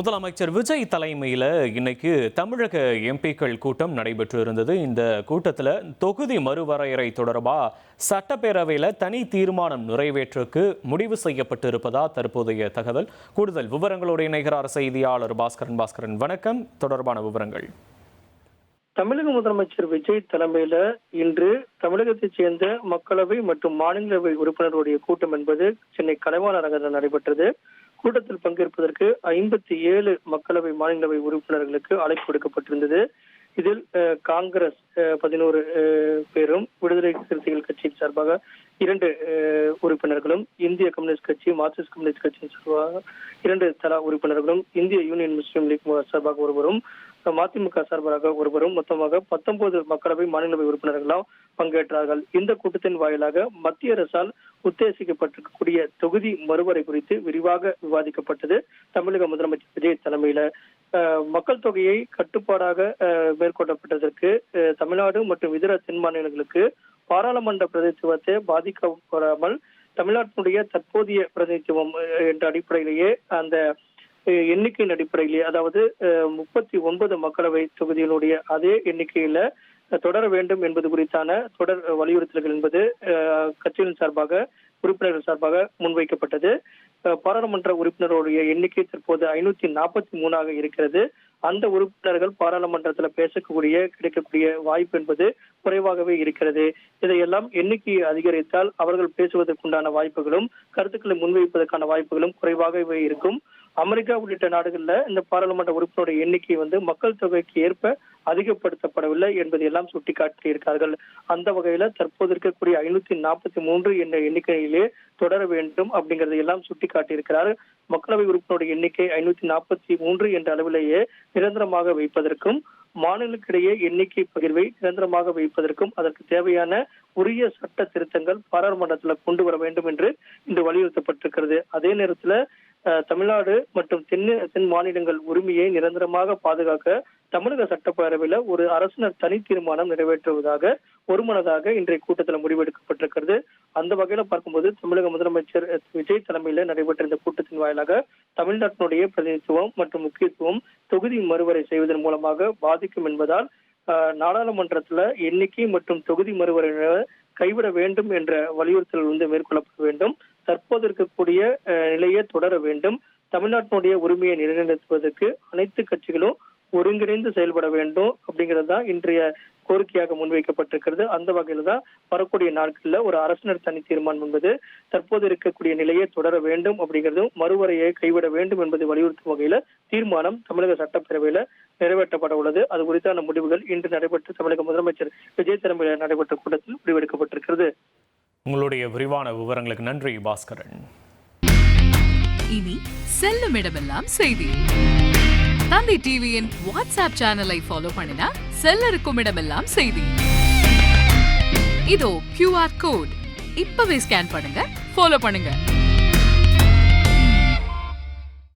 முதலமைச்சர் விஜய் தலைமையில் இன்னைக்கு தமிழக எம்பிக்கள் கூட்டம் நடைபெற்று இருந்தது. இந்த கூட்டத்தில் தொகுதி மறுவரையறை தொடர்பாக சட்டப்பேரவையில் தனி தீர்மானம் நிறைவேற்றுக்கு முடிவு செய்யப்பட்டு இருப்பதா தற்போதைய தகவல். கூடுதல் விவரங்களோடு இணைகிறார் செய்தியாளர் பாஸ்கரன். வணக்கம். தொடர்பான விவரங்கள். தமிழக முதலமைச்சர் விஜய் தலைமையில இன்று தமிழகத்தைச் சேர்ந்த மக்களவை மற்றும் மாநிலங்களவை உறுப்பினர்களுடைய கூட்டம் என்பது சென்னை கலைவாணர் அரங்கத்தில் நடைபெற்றது. கூட்டத்தில் பங்கேற்பதற்கு 57 மக்களவை மாநிலங்களவை உறுப்பினர்களுக்கு அழைப்பு விடுக்கப்பட்டிருந்தது. இதில் காங்கிரஸ் 11 பேரும், விடுதலை சிறுத்தைகள் கட்சியின் சார்பாக 2 உறுப்பினர்களும், இந்திய கம்யூனிஸ்ட் கட்சி, மார்க்சிஸ்ட் கம்யூனிஸ்ட் கட்சியின் சார்பாக 2 தலா உறுப்பினர்களும், இந்திய யூனியன் முஸ்லீம் லீக் சார்பாக ஒருவரும், மதிமுக சார்பாக ஒருவரும், மொத்தமாக 19 மக்களவை மாநிலவை உறுப்பினர்களால் பங்கேற்றார்கள். இந்த கூட்டத்தின் வாயிலாக மத்திய அரசால் உத்தேசிக்கப்பட்டிருக்கக்கூடிய தொகுதி மறுவரை குறித்து விரிவாக விவாதிக்கப்பட்டது. தமிழக முதலமைச்சர் விஜய் தலைமையில மக்கள் தொகையை கட்டுப்பாடாக மேற்கொள்ளப்பட்டதற்கு தமிழ்நாடு மற்றும் இதர தென் மாநிலங்களுக்கு பாராளுமன்ற பிரதிநிதித்துவத்தை பாதிக்கப்படாமல் தமிழ்நாட்டினுடைய தற்போதைய பிரதிநிதித்துவம் என்ற அடிப்படையிலேயே அந்த எண்ணிக்கையின் அடிப்படையிலே, அதாவது 39 மக்களவை தொகுதியினுடைய அதே எண்ணிக்கையில தொடர வேண்டும் என்பது குறித்தான தொடர் வலியுறுத்தல்கள் என்பது கட்சியின் சார்பாக, உறுப்பினர்கள் சார்பாக முன்வைக்கப்பட்டது. பாராளுமன்ற உறுப்பினர்களுடைய எண்ணிக்கை தற்போது 543 இருக்கிறது. அந்த உறுப்பினர்கள் பாராளுமன்றத்தில் கிடைக்கக்கூடிய வாய்ப்பு என்பது குறைவாகவே இருக்கிறது. இதையெல்லாம் எண்ணிக்கையை அதிகரித்தால் அவர்கள் பேசுவதற்குண்டான வாய்ப்புகளும் கருத்துக்களை முன்வைப்பதற்கான வாய்ப்புகளும் குறைவாகவே இருக்கும். அமெரிக்கா உள்ளிட்ட நாடுகள்ல இந்த பாராளுமன்ற உறுப்பினருடைய எண்ணிக்கை மக்கள் தொகைக்கு ஏற்ப அதிகப்படுத்தப்படவில்லை என்பதை எல்லாம் சுட்டிக்காட்டியிருக்கார்கள். அந்த வகையில தற்போது இருக்கக்கூடிய 543 என்ற எண்ணிக்கையிலே தொடர வேண்டும் அப்படிங்கறதை எல்லாம் சுட்டிக்காட்டியிருக்கிறார். மக்களவை உறுப்பினருடைய எண்ணிக்கை 543 என்ற அளவிலேயே நிரந்தரமாக வைப்பதற்கும், மாநிலங்களுக்கிடையே எண்ணிக்கை பகிர்வை நிரந்தரமாக வைப்பதற்கும் அதற்கு தேவையான உரிய சட்ட திருத்தங்கள் பாராளுமன்றத்தில் கொண்டு வர வேண்டும் என்று இன்று வலியுறுத்தப்பட்டிருக்கிறது. அதே நேரத்துல தமிழ்நாடு மற்றும் தென் மாநிலங்கள் உரிமையை நிரந்தரமாக பாதுகாக்க தமிழக சட்டப்பேரவையில ஒரு அரசினர் தனி தீர்மானம் நிறைவேற்றுவதாக ஒருமனதாக இன்றைய கூட்டத்தில் முடிவெடுக்கப்பட்டிருக்கிறது. அந்த வகையில பார்க்கும்போது தமிழக முதலமைச்சர் விஜய் தலைமையில நடைபெற்ற இந்த கூட்டத்தின் வாயிலாக தமிழ்நாட்டினுடைய பிரதிநிதித்துவம் மற்றும் முக்கியத்துவம் தொகுதி மறுவரை செய்வதன் மூலமாக பாதிக்கும் என்பதால் நாடாளுமன்றத்துல எண்ணிக்கை மற்றும் தொகுதி மறுவரை கைவிட வேண்டும் என்ற வலியுறுத்தல் மேற்கொள்ளப்பட வேண்டும். தற்போது இருக்கக்கூடிய நிலையை தொடர வேண்டும். தமிழ்நாட்டினுடைய உரிமையை நிலைநிறுத்துவதற்கு அனைத்து கட்சிகளும் ஒருங்கிணைந்து செயல்பட வேண்டும் அப்படிங்கிறது தான் இன்றைய கோரிக்கையாக முன்வைக்கப்பட்டிருக்கிறது. அந்த வகையில தான் வரக்கூடிய நாட்கள்ல ஒரு அரசினர் தனி தீர்மானம் என்பது தற்போது இருக்கக்கூடிய நிலையை தொடர வேண்டும் அப்படிங்கிறதும், மறுவரையை கைவிட வேண்டும் என்பதை வலியுறுத்தும் வகையில தீர்மானம் தமிழக சட்டப்பேரவையில நிறைவேற்றப்பட உள்ளது. அது குறித்தான முடிவுகள் இன்று நடைபெற்ற தமிழக முதலமைச்சர் விஜய் தலைமையில் நடைபெற்ற கூட்டத்தில் முடிவெடுக்கப்பட்டிருக்கிறது. உங்களுடைய விரிவான விவரங்களுக்கு நன்றி பாஸ்கரன். இனி செல்லும் இடமெல்லாம் செய்தி. தந்தை டிவியின் வாட்ஸ்அப் சேனலை ஃபாலோ பண்ணினா செல்ல இருக்கும் இடமெல்லாம் செய்தி. இதோ QR கோட் இப்பவே ஸ்கேன் பண்ணுங்க, ஃபாலோ பண்ணுங்க.